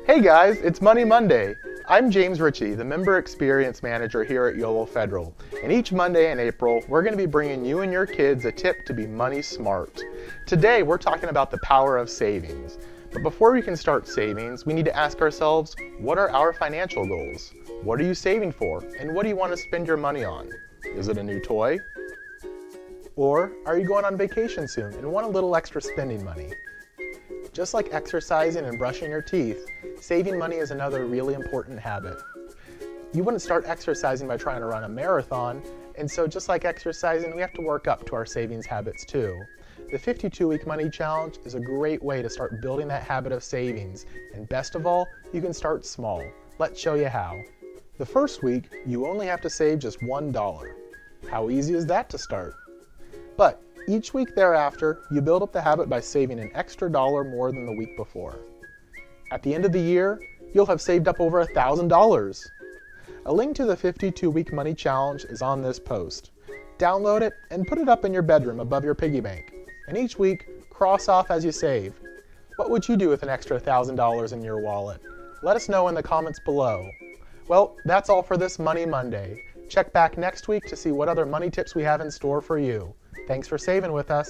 Hey guys, it's Money Monday. I'm James Ritchie, the Member Experience Manager here at YOLO Federal. And each Monday in April, we're going to be bringing you and your kids a tip to be money smart. Today, we're talking about the power of savings. But before we can start savings, we need to ask ourselves, what are our financial goals? What are you saving for? And what do you want to spend your money on? Is it a new toy? Or are you going on vacation soon and want a little extra spending money? Just like exercising and brushing your teeth, saving money is another really important habit. You wouldn't start exercising by trying to run a marathon, and so just like exercising, we have to work up to our savings habits too. The 52-week money challenge is a great way to start building that habit of savings, and best of all, you can start small. Let's show you how. The first week, you only have to save just $1. How easy is that to start? But each week thereafter, you build up the habit by saving an extra dollar more than the week before. At the end of the year, you'll have saved up over $1,000. A link to the 52-week money challenge is on this post. Download it and put it up in your bedroom above your piggy bank. And each week, cross off as you save. What would you do with an extra $1,000 in your wallet? Let us know in the comments below. Well, that's all for this Money Monday. Check back next week to see what other money tips we have in store for you. Thanks for saving with us.